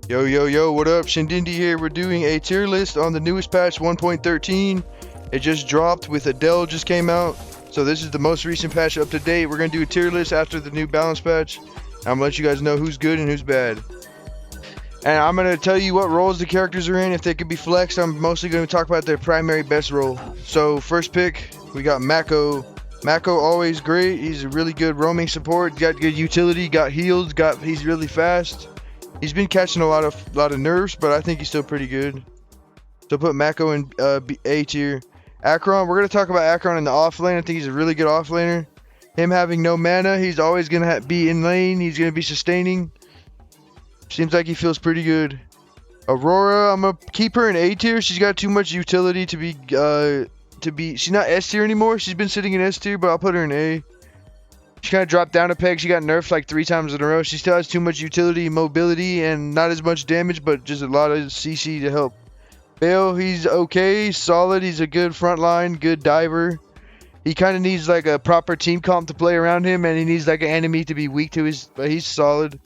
Yo, yo, yo, what up? Shindindi here. We're doing a tier list on the newest patch 1.13. It just dropped with ADELE just came out. So this is the most recent patch up to date. We're going to do a tier list after the new balance patch. I'm going to let you guys know who's good and who's bad. And I'm going to tell you what roles the characters are in. If they could be flexed, I'm mostly going to talk about their primary best role. So first pick, we got Mako. Mako always great. He's a really good roaming support. Got good utility, got heals, he's really fast. He's been catching a lot of nerfs, but I think he's still pretty good. So put Mako in A tier. Acheron, we're gonna talk about Acheron in the off lane. I think he's a really good off laner. Him having no mana, he's always gonna be in lane. He's gonna be sustaining. Seems like he feels pretty good. Aurora, I'm gonna keep her in A tier. She's got too much utility to be. She's not S tier anymore. She's been sitting in S tier, but I'll put her in A. She kind of dropped down a peg. She got nerfed like 3 times in a row. She still has too much utility, mobility, and not as much damage, but just a lot of CC to help. Bale, he's okay, solid. He's a good frontline, good diver. He kind of needs like a proper team comp to play around him, and he needs like an enemy to be weak to his. But he's solid.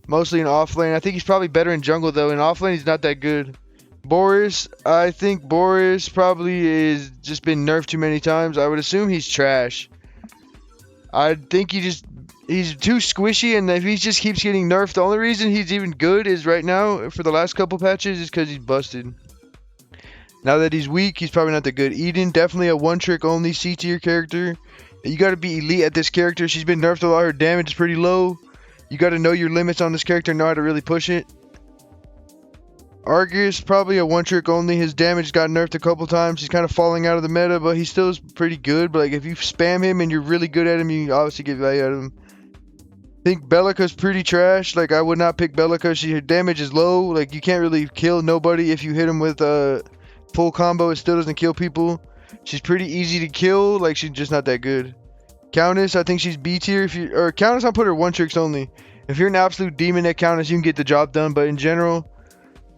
Mostly in off lane. I think he's probably better in jungle though. In off lane, he's not that good. Boris, I think Boris probably is just been nerfed too many times. I would assume he's trash. I think he's too squishy, and if he just keeps getting nerfed, the only reason he's even good is right now, for the last couple patches, is because he's busted. Now that he's weak, he's probably not that good. Eden, definitely a one-trick only C tier character. You got to be elite at this character. She's been nerfed a lot. Her damage is pretty low. You got to know your limits on this character and know how to really push it. Argus, probably a one-trick only. His damage got nerfed a couple times. He's kind of falling out of the meta, but he still is pretty good. But like, if you spam him and you're really good at him, you obviously get value out of him. I think Belica's pretty trash. Like, I would not pick Belica. Her damage is low. Like, you can't really kill nobody if you hit him with a full combo. It still doesn't kill people. She's pretty easy to kill. Like, she's just not that good. Countess, I think she's B tier. Countess, I'll put her one-tricks only. If you're an absolute demon at Countess, you can get the job done. But in general,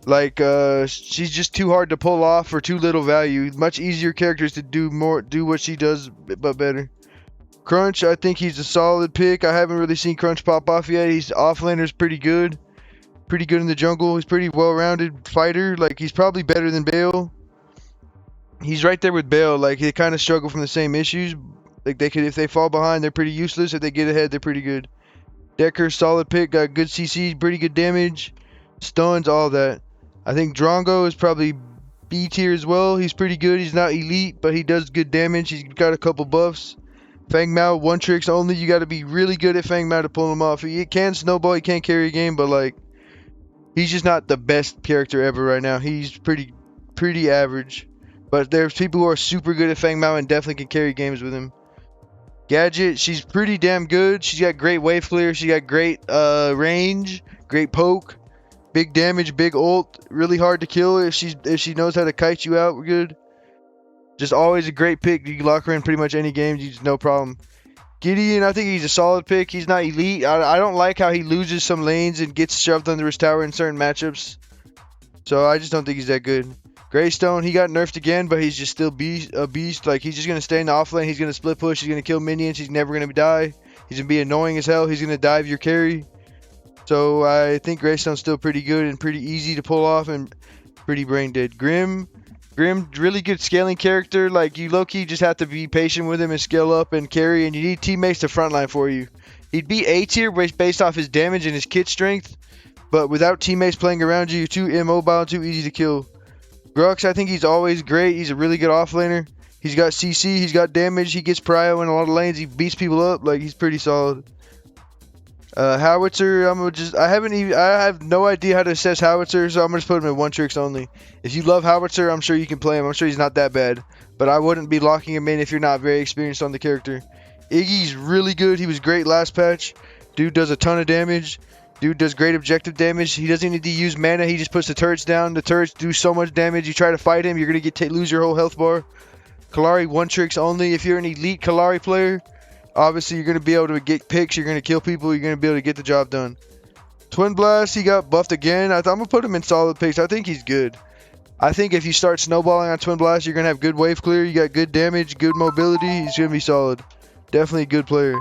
like, she's just too hard to pull off for too little value. Much easier characters to do what she does, but better. Crunch, I think he's a solid pick. I haven't really seen Crunch pop off yet. He's offlaner's pretty good. Pretty good in the jungle. He's pretty well-rounded fighter. Like, he's probably better than Bale. He's right there with Bale. Like, they kind of struggle from the same issues. Like, if they fall behind, they're pretty useless. If they get ahead, they're pretty good. Decker, solid pick. Got good CC, pretty good damage. Stuns, all that. I think Drongo is probably B tier as well. He's pretty good. He's not elite, but he does good damage. He's got a couple buffs. Fang Mao, one tricks only. You got to be really good at Fang Mao to pull him off. He can snowball. He can't carry a game, but like, he's just not the best character ever right now. He's pretty average. But there's people who are super good at Fang Mao and definitely can carry games with him. Gadget, she's pretty damn good. She's got great wave clear. She got great range, great poke. Big damage, big ult, really hard to kill if she knows how to kite you out. We're good. Just always a great pick. You can lock her in pretty much any game. You just no problem. Gideon, I think he's a solid pick. He's not elite. I don't like how he loses some lanes and gets shoved under his tower in certain matchups. So I just don't think he's that good. Greystone, he got nerfed again, but he's just still a beast. Like, he's just gonna stay in the off lane. He's gonna split push. He's gonna kill minions. He's never gonna die. He's gonna be annoying as hell. He's gonna dive your carry. So I think Greystone's still pretty good and pretty easy to pull off and pretty brain dead. Grim, really good scaling character. Like, you low-key just have to be patient with him and scale up and carry, and you need teammates to frontline for you. He'd be A tier based off his damage and his kit strength, but without teammates playing around you, you're too immobile and too easy to kill. Grux, I think he's always great. He's a really good offlaner. He's got CC, he's got damage, he gets prio in a lot of lanes, he beats people up. Like, he's pretty solid. Howitzer, I have no idea how to assess Howitzer, so I'm gonna just put him in one tricks only. If you love Howitzer, I'm sure you can play him. I'm sure he's not that bad, but I wouldn't be locking him in if you're not very experienced on the character. Iggy's really good. He was great last patch. Dude does a ton of damage. Dude does great objective damage. He doesn't need to use mana. He just puts the turrets down. The turrets do so much damage. You try to fight him, you're gonna lose your whole health bar. Kallari, one tricks only. If you're an elite Kallari player, obviously, you're going to be able to get picks. You're going to kill people. You're going to be able to get the job done. Twin Blast, he got buffed again. I'm going to put him in solid picks. I think he's good. I think if you start snowballing on Twin Blast, you're going to have good wave clear. You got good damage, good mobility. He's going to be solid. Definitely a good player.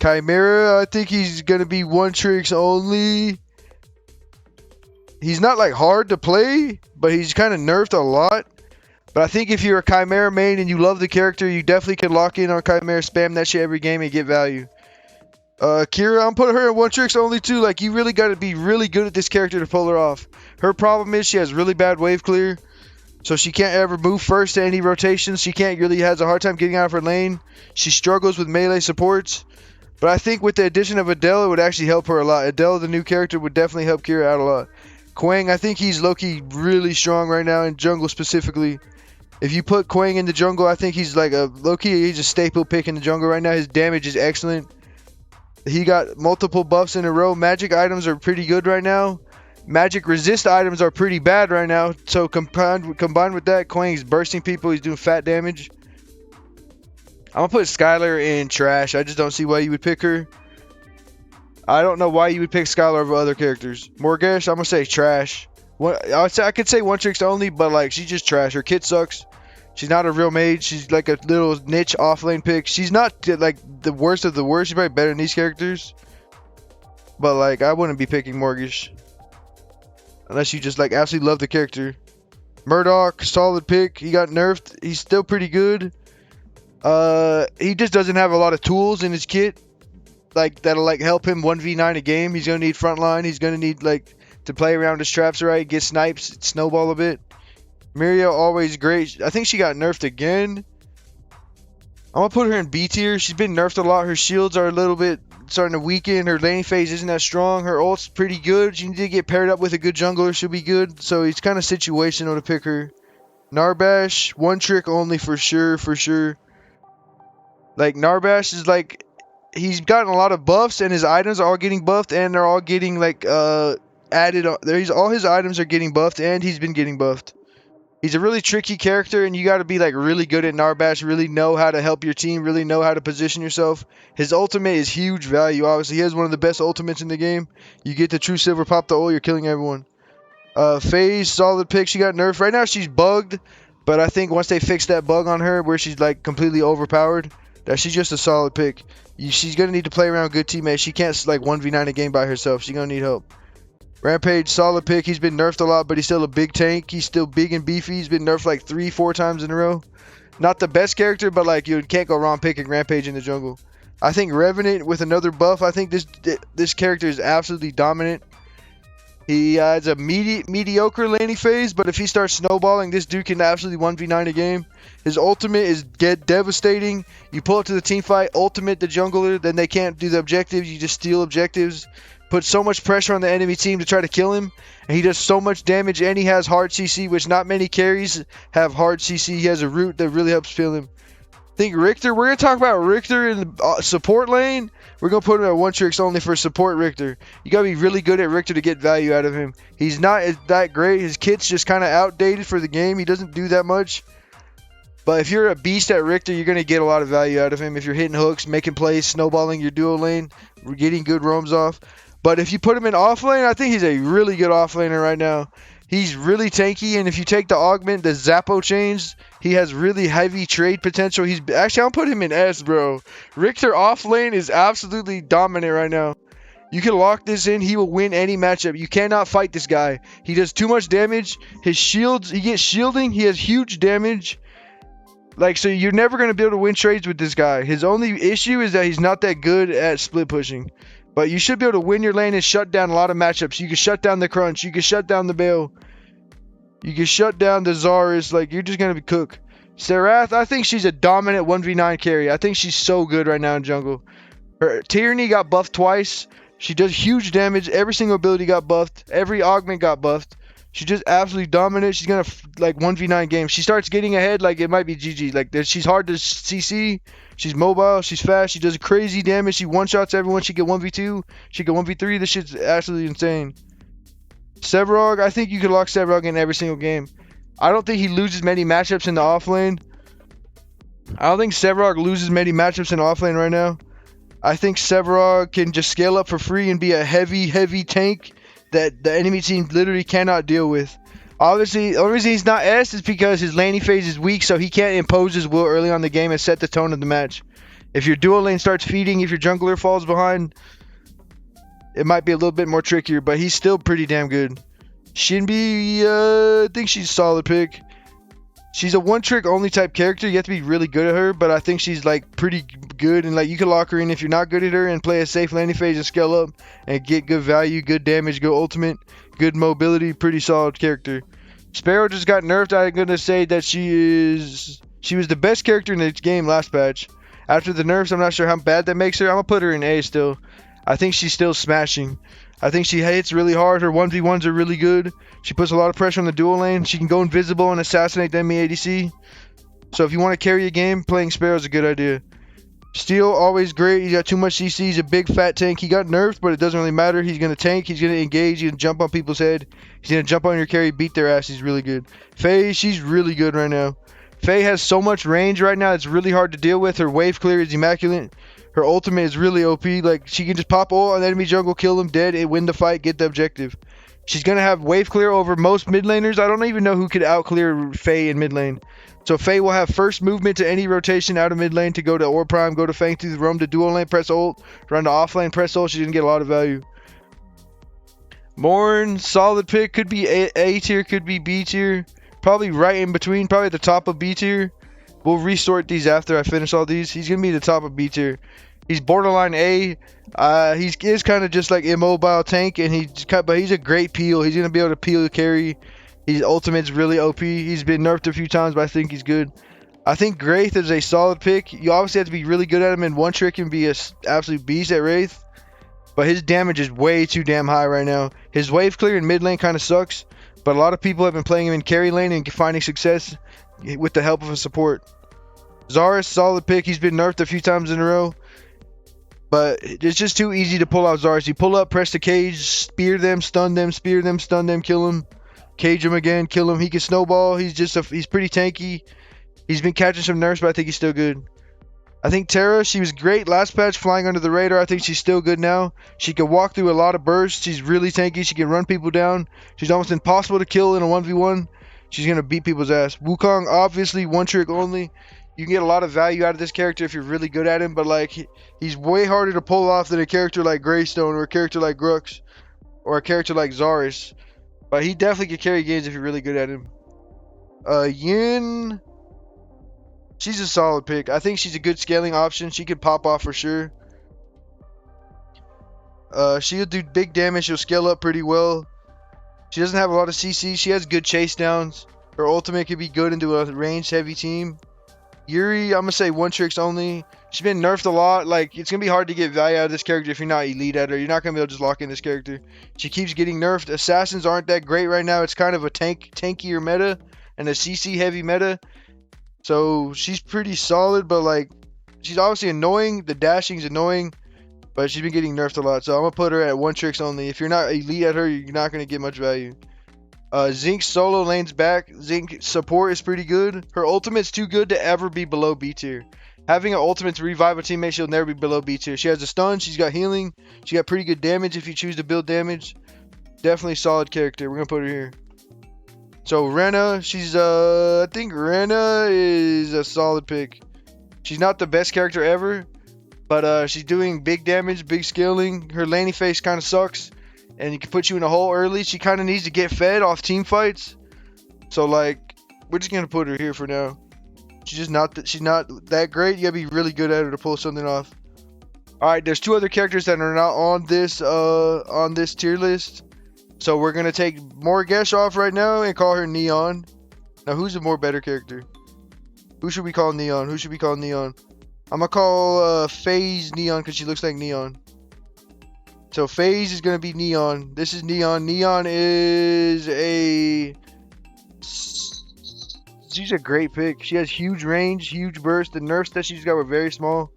Chimera, I think he's going to be one tricks only. He's not like hard to play, but he's kind of nerfed a lot. But I think if you're a Chimera main and you love the character, you definitely can lock in on Chimera, spam that shit every game and get value. Kira, I'm putting her in one tricks only too. Like, you really got to be really good at this character to pull her off. Her problem is she has really bad wave clear, so she can't ever move first to any rotations. She can't really has a hard time getting out of her lane. She struggles with melee supports. But I think with the addition of ADELE, it would actually help her a lot. ADELE, the new character, would definitely help Kira out a lot. Quang, I think he's low-key really strong right now in jungle specifically. If you put Quang in the jungle, I think he's like a low-key, he's a staple pick in the jungle right now. His damage is excellent. He got multiple buffs in a row. Magic items are pretty good right now. Magic resist items are pretty bad right now. So combined with that, Quang's bursting people. He's doing fat damage. I'm going to put Skylar in trash. I just don't see why you would pick her. I don't know why you would pick Skylar over other characters. Morgesh, I'm going to say trash. I could say one tricks only, but like, she's just trash. Her kit sucks. She's not a real mage. She's like a little niche offlane pick. She's not like the worst of the worst. She's probably better than these characters. But like, I wouldn't be picking Morgesh unless you just like absolutely love the character. Murdoch, solid pick. He got nerfed. He's still pretty good. He just doesn't have a lot of tools in his kit, like that'll like help him 1v9 a game. He's gonna need frontline. He's gonna need like to play around his traps right, get snipes, snowball a bit. Miria always great. I think she got nerfed again. I'm gonna put her in B tier. She's been nerfed a lot. Her shields are a little bit starting to weaken. Her laning phase isn't that strong. Her ult's pretty good. She needs to get paired up with a good jungler. She'll be good. So it's kind of situational to pick her. Narbash, one trick only for sure, for sure. Like, Narbash is like, he's gotten a lot of buffs and his items are all getting buffed and they're all getting like added on. All his items are getting buffed and he's been getting buffed. He's a really tricky character and you got to be like really good at Narbash, really know how to help your team, really know how to position yourself. His ultimate is huge value. Obviously, he has one of the best ultimates in the game. You get the true silver, pop the ult, you're killing everyone. FaZe, solid pick. She got nerfed. Right now she's bugged, but I think once they fix that bug on her where she's like completely overpowered, that she's just a solid pick. She's going to need to play around good teammates. She can't like 1v9 a game by herself. She's going to need help. Rampage, solid pick. He's been nerfed a lot, but he's still a big tank. He's still big and beefy. He's been nerfed like 3-4 times in a row. Not the best character, but like you can't go wrong picking Rampage in the jungle. I think Revenant with another buff. I think this character is absolutely dominant. He has a mediocre laning phase, but if he starts snowballing, this dude can absolutely 1v9 a game. His ultimate is devastating. You pull it to the team fight, ultimate the jungler, then they can't do the objectives. You just steal objectives. Put so much pressure on the enemy team to try to kill him. And he does so much damage, and he has hard CC, which not many carries have hard CC. He has a root that really helps fill him. I think Richter, we're going to talk about Richter in the support lane. We're going to put him at one tricks only for support Richter. You got to be really good at Richter to get value out of him. He's not that great. His kit's just kind of outdated for the game. He doesn't do that much. But if you're a beast at Richter, you're going to get a lot of value out of him. If you're hitting hooks, making plays, snowballing your duo lane, getting good roams off. But if you put him in off lane, I think he's a really good off laner right now. He's really tanky, and if you take the augment, the Zappo chains, he has really heavy trade potential. Actually, I'll put him in S, bro. Richter off lane is absolutely dominant right now. You can lock this in. He will win any matchup. You cannot fight this guy. He does too much damage. His shields, he gets shielding. He has huge damage. Like, so you're never going to be able to win trades with this guy. His only issue is that he's not that good at split pushing. But you should be able to win your lane and shut down a lot of matchups. You can shut down the Crunch. You can shut down the Bale. You can shut down the Zarus. Like, you're just going to be cooked. Serath, I think she's a dominant 1v9 carry. I think she's so good right now in jungle. Her Tyranny got buffed twice. She does huge damage. Every single ability got buffed. Every augment got buffed. She's just absolutely dominant. She's going to, like, 1v9 games. She starts getting ahead, like, it might be GG. Like, she's hard to CC. She's mobile. She's fast. She does crazy damage. She one-shots everyone. She get 1v2. She get 1v3. This shit's absolutely insane. Sevarog, I think you could lock Sevarog in every single game. I don't think he loses many matchups in the offlane. I don't think Sevarog loses many matchups in the offlane right now. I think Sevarog can just scale up for free and be a heavy, heavy tank that the enemy team literally cannot deal with. Obviously, the only reason he's not S is because his laning phase is weak, so he can't impose his will early on in the game and set the tone of the match. If your duo lane starts feeding, if your jungler falls behind, it might be a little bit more trickier, but he's still pretty damn good. Shinbi, I think she's a solid pick. She's a one-trick only type character. You have to be really good at her, but I think she's like pretty good, and like you can lock her in if you're not good at her and play a safe landing phase and scale up and get good value, good damage, good ultimate, good mobility. Pretty solid character. Sparrow just got nerfed. I'm gonna say that she was the best character in the game last patch. After the nerfs, I'm not sure how bad that makes her. I'm gonna put her in A still. I think she's still smashing. I think she hits really hard. Her 1v1s are really good. She puts a lot of pressure on the dual lane. She can go invisible and assassinate the enemy ADC. So if you want to carry a game, playing Sparrow is a good idea. Steel, always great. He's got too much CC. He's a big fat tank. He got nerfed, but it doesn't really matter. He's going to tank. He's going to engage. He's going to jump on people's head. He's going to jump on your carry, beat their ass. He's really good. Faye, she's really good right now. Faye has so much range right now. It's really hard to deal with. Her wave clear is immaculate. Her ultimate is really OP. Like, she can just pop ult on the enemy jungle, kill them dead, and win the fight, get the objective. She's going to have wave clear over most mid laners. I don't even know who could out clear Faye in mid lane. So Faye will have first movement to any rotation out of mid lane to go to Orb Prime, go to Fang through the roam to dual lane, press ult, run to off lane, press ult. She's going to get a lot of value. Morn, solid pick. Could be A tier, could be B tier. Probably right in between, probably at the top of B tier. We'll resort these after I finish all these. He's going to be the top of B tier. He's borderline A. He is kind of just like immobile tank, and but he's a great peel. He's going to be able to peel carry. His ultimate's really OP. He's been nerfed a few times, but I think he's good. I think Wraith is a solid pick. You obviously have to be really good at him, and one trick can be an absolute beast at Wraith. But his damage is way too damn high right now. His wave clear in mid lane kind of sucks, but a lot of people have been playing him in carry lane and finding success with the help of a support. Zarus, solid pick. He's been nerfed a few times in a row, but it's just too easy to pull out Zarus. You pull up, press the cage, spear them, stun them, spear them, stun them, kill them. Cage him again, kill him. He can snowball. He's pretty tanky. He's been catching some nerfs, but I think he's still good. I think Terra, she was great last patch, flying under the radar. I think she's still good now. She can walk through a lot of bursts. She's really tanky. She can run people down. She's almost impossible to kill in a 1v1. She's going to beat people's ass. Wukong, obviously, one trick only. You can get a lot of value out of this character if you're really good at him, but like he's way harder to pull off than a character like Greystone or a character like Grux or a character like Zarus. But he definitely could carry games if you're really good at him. Yin, she's a solid pick. I think she's a good scaling option. She could pop off for sure. She'll do big damage. She'll scale up pretty well. She doesn't have a lot of CC. She has good chase downs. Her ultimate could be good into a ranged heavy team. Yuri, I'm gonna say one tricks only. She's been nerfed a lot. Like, it's gonna be hard to get value out of this character if you're not elite at her. You're not gonna be able to just lock in this character. She keeps getting nerfed. Assassins aren't that great right now. It's kind of a tankier meta and a CC heavy meta. So she's pretty solid, but like she's obviously annoying. The dashing's annoying, but she's been getting nerfed a lot. So I'm gonna put her at one tricks only. If you're not elite at her, you're not gonna get much value. Zinc solo lanes back. Zinc support is pretty good. Her ultimate's too good to ever be below B tier. Having an ultimate to revive a teammate, she'll never be below B tier. She has a stun. She's got healing. She got pretty good damage if you choose to build damage. Definitely solid character. We're gonna put her here. So Rena, I think Rena is a solid pick. She's not the best character ever, but she's doing big damage, big scaling. Her laning phase kind of sucks, and it can put you in a hole early. She kind of needs to get fed off team fights. So like, we're just gonna put her here for now. She's not that great. You gotta be really good at her to pull something off. All right, there's two other characters that are not on this tier list. So we're gonna take Morgesh off right now and call her Neon. Now, who's a more better character? Who should we call Neon? Who should we call Neon? I'm gonna call FaZe Neon because she looks like Neon. So FaZe is gonna be Neon. This is Neon. Neon is she's a great pick. She has huge range, huge burst. The nerfs that she's got were very small.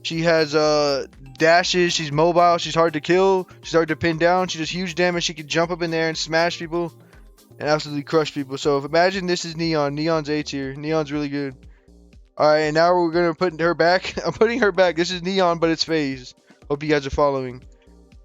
She has dashes. She's mobile. She's hard to kill. She's hard to pin down. She does huge damage. She can jump up in there and smash people and absolutely crush people. So imagine this is Neon. Neon's A tier. Neon's really good. All right, and now we're gonna put her back. I'm putting her back. This is Neon, but it's FaZe. Hope you guys are following.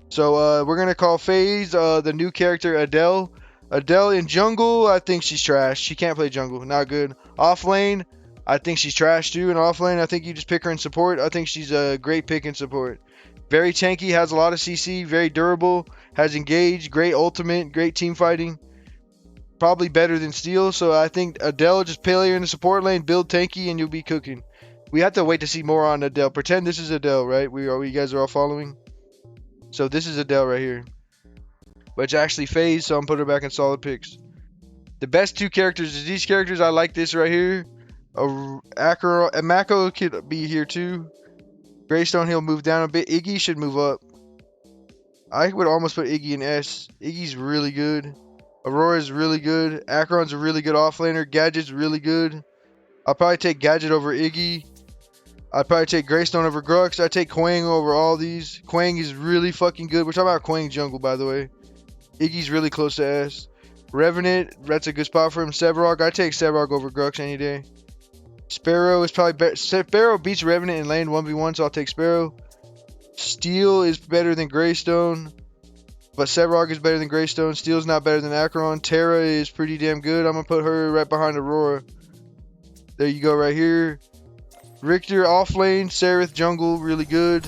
So we're gonna call FaZe the new character ADELE. ADELE in jungle, I think she's trash. She can't play jungle. Not good. Off lane, I think she's trash too. And off lane, I think you just pick her in support. I think she's a great pick in support. Very tanky, has a lot of CC, very durable, has engage, great ultimate, great team fighting. Probably better than Steel, so I think ADELE, just play her in the support lane, build tanky, and you'll be cooking. We have to wait to see more on ADELE. Pretend this is ADELE, right? You guys are all following. So this is ADELE right here. But it's actually phased, so I'm putting her back in solid picks. The best two characters is these characters. I like this right here. Mako could be here too. Greystone, he'll move down a bit. Iggy should move up. I would almost put Iggy in S. Iggy's really good. Aurora's really good. Acheron's a really good offlaner. Gadget's really good. I'll probably take Gadget over Iggy. I'd probably take Greystone over Grux. I'd take Quang over all these. Quang is really fucking good. We're talking about Quang jungle, by the way. Iggy's really close to S. Revenant, that's a good spot for him. Sevarog, I'd take Sevarog over Grux any day. Sparrow is probably better. Sparrow beats Revenant in lane 1v1, so I'll take Sparrow. Steel is better than Greystone, but Sevarog is better than Greystone. Steel's not better than Acheron. Terra is pretty damn good. I'm going to put her right behind Aurora. There you go right here. Richter off lane. Seraph jungle, really good.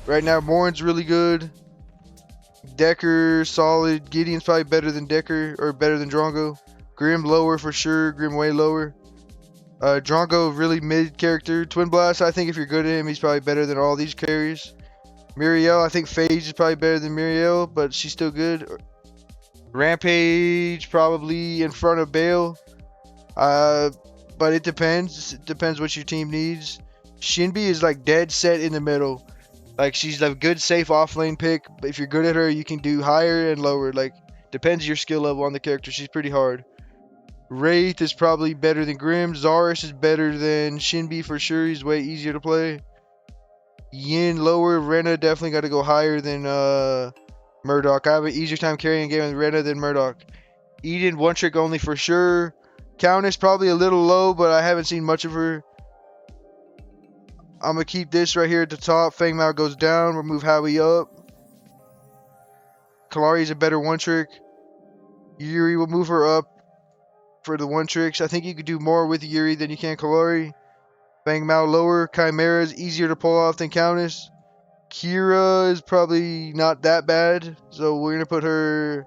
Right now, Morin's really good. Decker, solid. Gideon's probably better than Decker, or better than Drongo. Grim lower for sure. Grim way lower. Drongo, really mid character. Twin Blast, I think if you're good at him, he's probably better than all these carries. Muriel, I think Phage is probably better than Muriel, but she's still good. Rampage, probably in front of Bale. But it depends. It depends what your team needs. Shinbi is like dead set in the middle. Like, she's a good, safe offlane pick. But if you're good at her, you can do higher and lower. Like, depends your skill level on the character. She's pretty hard. Wraith is probably better than Grim. Zarus is better than Shinbi for sure. He's way easier to play. Yin lower. Rena definitely got to go higher than Murdoch. I have an easier time carrying a game with Rena than Murdoch. Eden, one trick only for sure. Countess probably a little low, but I haven't seen much of her. I'm going to keep this right here at the top. Fang Mao goes down. We'll move Howie up. Kalari's a better one trick. Yuri will move her up for the one tricks. I think you could do more with Yuri than you can Kalari. Fang Mao lower. Chimera is easier to pull off than Countess. Kira is probably not that bad, so we're going to put her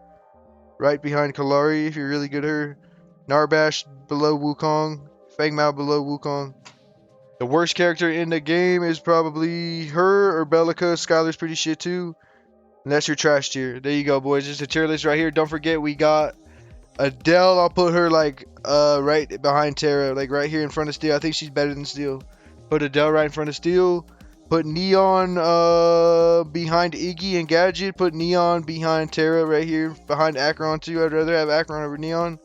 right behind Kalari if you're really good at her. Narbash below Wukong. Fang Mao below Wukong. The worst character in the game is probably her or Bellica. Skylar's pretty shit too. And that's your trash tier. There you go, boys. Just a tier list right here. Don't forget we got ADELE. I'll put her like right behind Terra, like right here in front of Steel. I think she's better than Steel. Put ADELE right in front of Steel. Put Neon behind Iggy and Gadget. Put Neon behind Terra right here behind Acheron too. I'd rather have Acheron over Neon.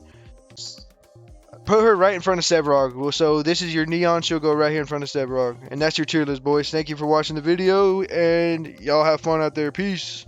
Put her right in front of Sevarog. So this is your Neon. She'll go right here in front of Sevarog. And that's your tier list, boys. Thank you for watching the video. And y'all have fun out there. Peace.